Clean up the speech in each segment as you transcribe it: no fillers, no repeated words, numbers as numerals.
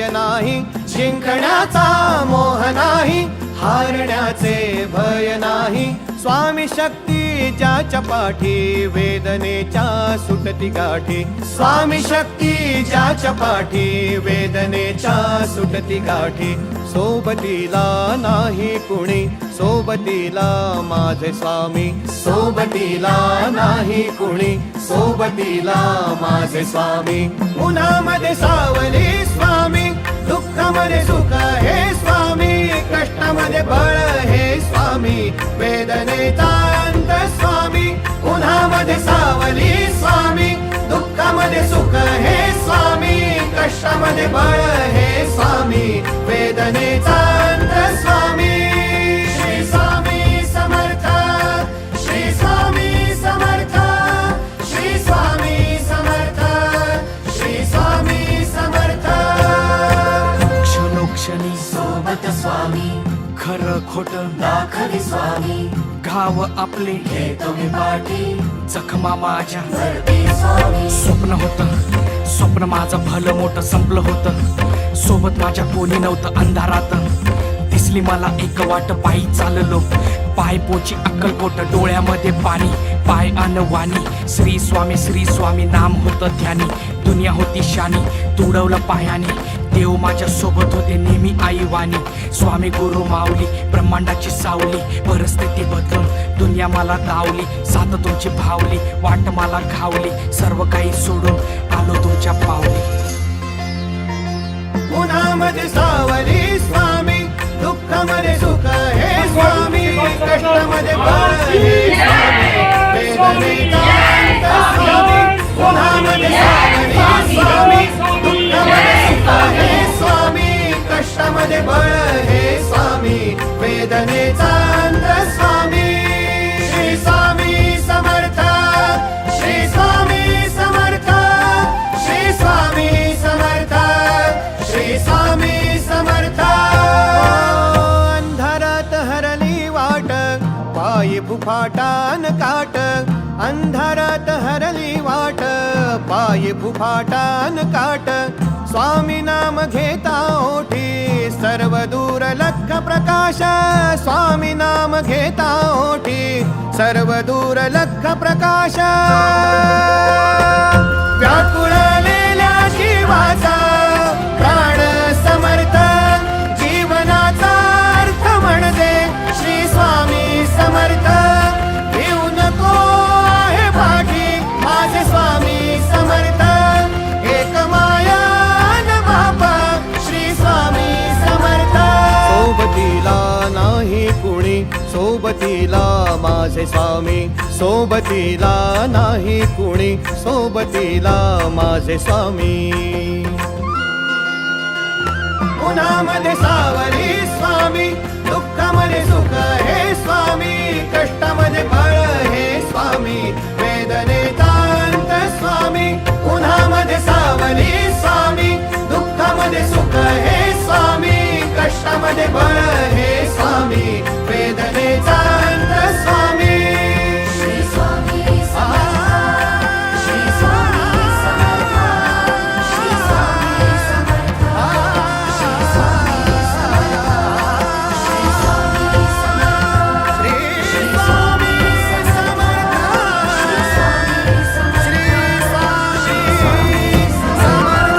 भय नाही, जिंकण्याचा मोह नाही, हारण्याचे भय नाही. स्वामी शक्ती ज्याच्या पाठी, वेदनेच्या सुटती गाठी. स्वामी शक्ती ज्याच्या पाठी, वेदनेच्या सुटती गाठी. सोबतीला नाही कुणी, सोबतीला माझे स्वामी. सोबतीला नाही कुणी, सोबतीला माझे स्वामी. उन्हामध्ये सावली स्वामी, दुःखामध्ये सुख हे स्वामी, कष्टामध्ये बळ हे स्वामी, वेदनेचा अंत स्वामी. उन्हामध्ये सावली स्वामी, दुःखामध्ये सुख हे स्वामी, कष्टामध्ये बळ हे स्वामी, वेदनेचा अंत स्वामी. श्री स्वामी समर्थ, श्री स्वामी समर्थ, श्री स्वामी समर्थ, श्री स्वामी समर्थ. क्षणोक्षणी सोबत स्वामी, खरं खोट दाखवी स्वामी, घाव आपले घेतो मी पाठी, जखमा माझ्या भरती स्वामी. स्वप्न होतं, स्वप्न माझं भलं मोठं संपलं होतं. सोबत माझ्या कोणी नव्हतं अंधारात. दिसली मला एक वाट, पायी चाललो, पाय पोची अक्कलकोट, डोळ्यामध्ये पाणी, पाय अनवाणी. श्री स्वामी नाम होतं ध्यानी. दुनिया होती शानी, तुडवलं पायाने. देव माझ्या सोबत होते नेहमी आईवानी. स्वामी गुरु माऊली, ब्रह्मांडाची सावली. परिस्थिती बदलून दुनिया मला धावली. साथ तुमची भावली, वाट मला घावली. सर्व काही सोडून आलो तुमच्या पावली. उन्हामध्ये सावली स्वामी, दुःखामध्ये सुख हे स्वामी, कष्टामध्ये बळ हे स्वामी, वेदनेचा अंत स्वामी. उन्हामध्ये सावली स्वामी, दुःखामध्ये सुख हे स्वामी, कष्टामध्ये बळ हे स्वामी, वेदनेचा अंत स्वामी. श्री स्वामी समर्थ, श्री स्वामी समर्थ, श्री स्वामी समर्थ, श्री स्वामी समर्थ. अंधारात हरली वाट, पायी फुफाटान काट. अंधारात हरली वाट, पायी फुफाटान काट. स्वामी नाम घेता ओठी, सर्व दूर लख प्रकाश. स्वामी नाम घेता ओठी, सर्व दूर लख प्रकाश. व्याकुळलेल्या जीवाचा प्राण समर्थ, जीवनाचा अर्थ म्हणजे श्री स्वामी समर्थ. घेऊ नको आहे पाठी, माझे स्वामी समर्थ. एक माया न बापा, श्री स्वामी समर्थ. सोबतीला नाही कुणी, सोबतीला माझे स्वामी. सोबतीला नाही कुणी, सोबतीला माझे स्वामी. उन्हामध्ये सावली स्वामी, दुःखामध्ये सुख हे स्वामी, कष्टामध्ये बळ हे स्वामी, वेदनेचा अंत स्वामी. उन्हामध्ये सावली स्वामी, दुःखामध्ये सुख हे स्वामी, कष्टामध्ये बळ हे स्वामी, वेदनेचा अंत स्वामी. श्री स्वामी समर्थ, श्री स्वामी समर्थ, श्री स्वामी समर्थ, श्री स्वामी समर्थ, श्री स्वामी समर्थ, श्री स्वामी समर्थ, श्री स्वामी समर्थ, श्री स्वामी समर्थ.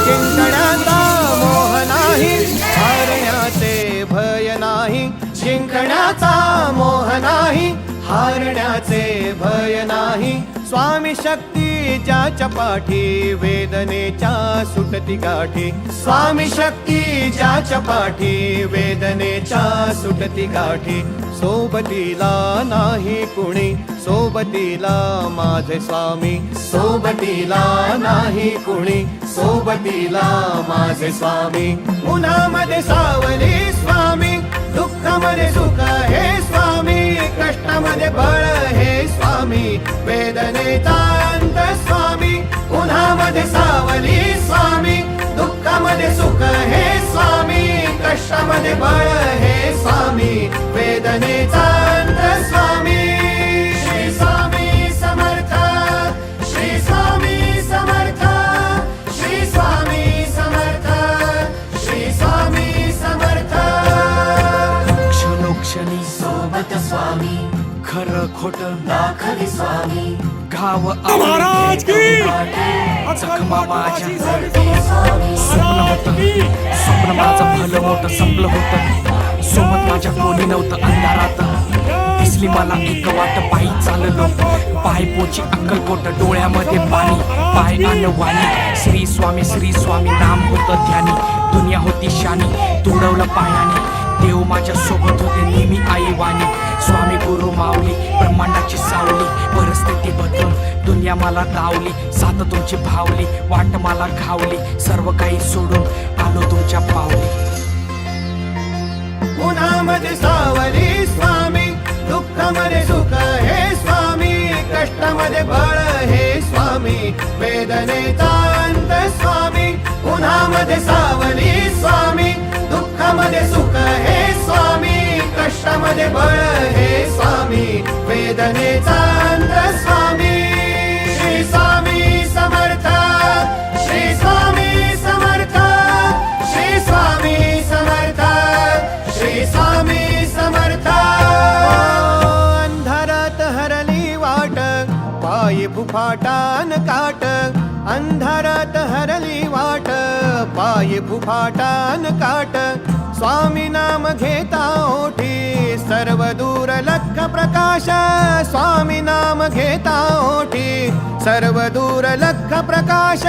जिंकण्याचा मोह नाही, हारण्याचे भय नाही. जिंकण्याचा मोह नाही, हारण्याचे भय नाही. स्वामी शक्ती ज्याच्या पाठी, वेदनेच्या सुटती गाठी. स्वामी शक्ती ज्याच्या पाठी, वेदनेच्या सुटती गाठी. सोबतीला नाही कुणी, सोबतीला माझे स्वामी. सोबतीला नाही कुणी, सोबतीला माझे स्वामी. उन्हामध्ये सावली स्वामी, दुःखामध्ये सुख हे स्वामी, कष्टामध्ये बळ हे स्वामी, वेदनेचा अंत स्वामी. उन्हामध्ये सावली स्वामी, दुःखामध्ये सुख हे स्वामी, कष्टामध्ये बळ हे स्वामी, वेदनेचा अंत स्वामी. खरं खोट दाखवी स्वामी घाव महाराज की जखमा माझ्या स्वामी स्वप्न होतं स्वप्न माझं भलं मोठं संपलं होतं सोबत माझ्या कोणी नव्हतं अंधारात दिसली मला एक वाट पायी चाललो पाय पोची अक्कलकोट डोळ्यामध्ये पाणी पाय अन वाणी श्री स्वामी नाम होतं ध्यानी दुनिया होती शानी तुडवलं पायाने देव माझ्या सोबत होते नेहमी आई वाणी स्वामी गुरु माऊली ब्रह्मांडाची सावली परिस्थिती बदलून दुनिया मला दावली साथ तुमची भावली वाट मला घावली सर्व काही सोडून आलो तुमच्या पावली उन्हामध्ये सावली स्वामी दुःखामध्ये सुख हे स्वामी कष्टामध्ये बळ हे स्वामी वेदनेचा अंत स्वामी उन्हामध्ये सावली स्वामी दुःखामध्ये सुख हे स्वामी कष्टामध्ये बळ हे स्वामी वेदनेचा अंत स्वामी श्री स्वामी समर्थ श्री स्वामी समर्थ श्री स्वामी समर्थ श्री स्वामी समर्थ अंधारात हरली वाट पायी फुफाटान काट अंधारात हरली वाट पायी फुफाटान काट स्वामी नाम घेता ओठी सर्व दूर लख प्रकाश स्वामी नाम घेता ओठी सर्व दूर लख प्रकाश